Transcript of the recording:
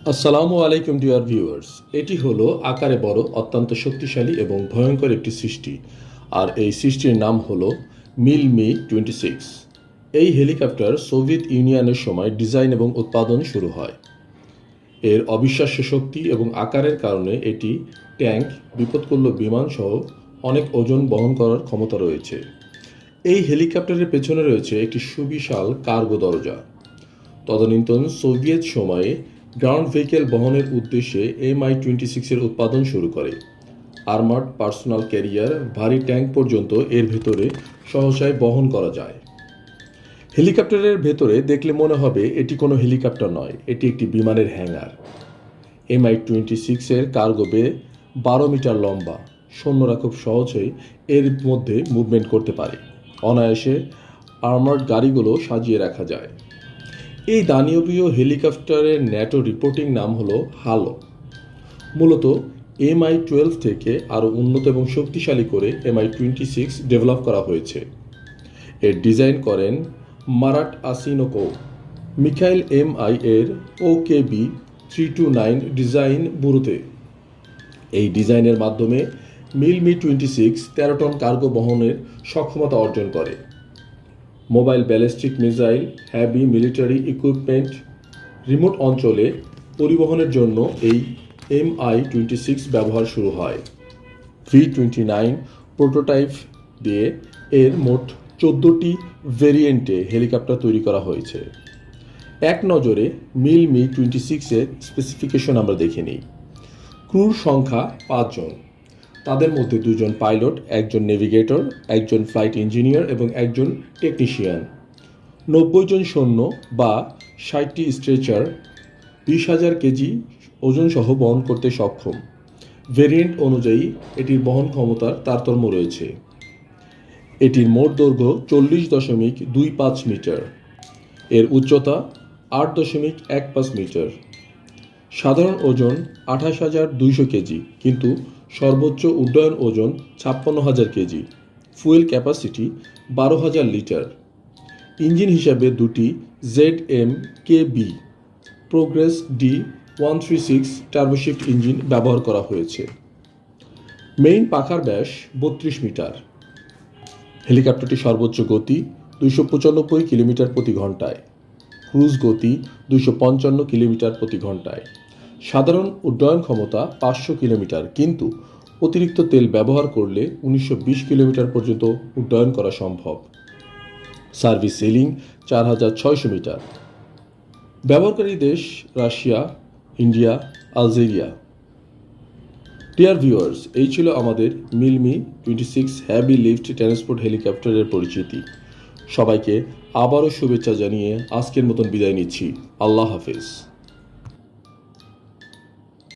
আসসালামু আলাইকুম dear viewers. এটি হলো আকারে বড়, অত্যন্ত শক্তিশালী এবং ভয়ঙ্কর একটি সৃষ্টি। আর এই সৃষ্টির নাম হলো মিল-মি-26। এই হেলিকপ্টার সোভিয়েত ইউনিয়নের সময় ডিজাইন এবং উৎপাদন শুরু হয়। এর অবিশ্বাস্য শক্তি এবং আকারের কারণে এটি ট্যাঙ্ক, বিপদকল্য বিমান সহ অনেক ওজন বহন করার ক্ষমতা রয়েছে। এই হেলিকপ্টারের পেছনে রয়েছে একটি সুবিশাল কার্গো দরজা। তদানীন্তন সোভিয়েত সময়ে গ্রাউন্ড ভেহিকেল বহনের উদ্দেশ্যে MI-26 উৎপাদন শুরু করে। আর্মার্ড পার্সোনাল ক্যারিয়ার, ভারী ট্যাঙ্ক পর্যন্ত এর ভেতরে সহসায় বহন করা যায়। হেলিকপ্টারের ভেতরে দেখলে মনে হবে এটি কোনো হেলিকপ্টার নয়, এটি একটি বিমানের হ্যাঙ্গার। MI-26 কার্গো বে 12 মিটার লম্বা। সৈন্যরা খুব সহজেই এর মধ্যে মুভমেন্ট করতে পারে। অনায়াসে আর্মার্ড গাড়িগুলো সাজিয়ে রাখা যায়। এই দানবীয় হেলিকপ্টারের ন্যাটো রিপোর্টিং নাম হলো হালো। মূলত MI-12 থেকে আরও উন্নত এবং শক্তিশালী করে MI-26 ডেভেলপ করা হয়েছে। এর ডিজাইন করেন মারাট আসিনোকো। মিখাইল MI এর OKB-329 ডিজাইন ব্যুরোতে। এই ডিজাইনের মাধ্যমে মিল-মি-26 13 টন কার্গো বহনের সক্ষমতা অর্জন করে। Mobile ballistic missile, heavy military equipment, remote অঞ্চলে পরিবহনের জন্য এই MI-26 ব্যবহার শুরু হয়। V-29 প্রোটোটাইপ দিয়ে এর মোট 14টি ভেরিয়েন্টে হেলিকপ্টার তৈরি করা হয়েছে। এক নজরে মিল-মি-26 এর স্পেসিফিকেশন আমরা দেখে নিই। ক্রুর সংখ্যা 5 জন। তাদের মধ্যে 2 জন পাইলট, একজন নেভিগেটর, একজন ফ্লাইট ইঞ্জিনিয়ার এবং একজন টেকনিশিয়ান। 90 জন সৈন্য বা 60টি স্ট্রেচার 20,000 কেজি ওজনসহ বহন করতে সক্ষম। ভেরিয়েন্ট অনুযায়ী এটির বহন ক্ষমতার তারতম্য রয়েছে। এটির মোট দৈর্ঘ্য 40.25 মিটার। এর উচ্চতা 8.15 মিটার। সাধারণ ওজন 28,200 কেজি, কিন্তু সর্বোচ্চ উড্ডয়ন ওজন 56,000 KG. Fuel capacity 12,000 litre. Engine হিসাবে দুটি ZMKB প্রোগ্রেস D136 টার্বোশিফট ইঞ্জিন ব্যবহার করা হয়েছে। মেইন পাখার ব্যাস 32 মিটার। হেলিকপ্টারটি সর্বোচ্চ গতি 295 কিলোমিটার প্রতি ঘন্টায়। ক্রুজ গতি 255 কিলোমিটার প্রতি ঘন্টায়। সাধারণ উড্ডয়ন ক্ষমতা 500 কিলোমিটার, কিন্তু অতিরিক্ত তেল ব্যবহার করলে 1920 কিলোমিটার পর্যন্ত উড্ডয়ন করা সম্ভব। Service ceiling 4,600 metre. ব্যবহারকারী দেশ Russia, India, Algeria. Dear viewers, এই ছিল আমাদের মিল-মি-26 হ্যাভি লিফট ট্রান্সপোর্ট হেলিকপ্টারের পরিচিতি। সবাইকে আবারও শুভেচ্ছা জানিয়ে আজকের মতন বিদায় নিচ্ছি। আল্লাহ হাফেজ।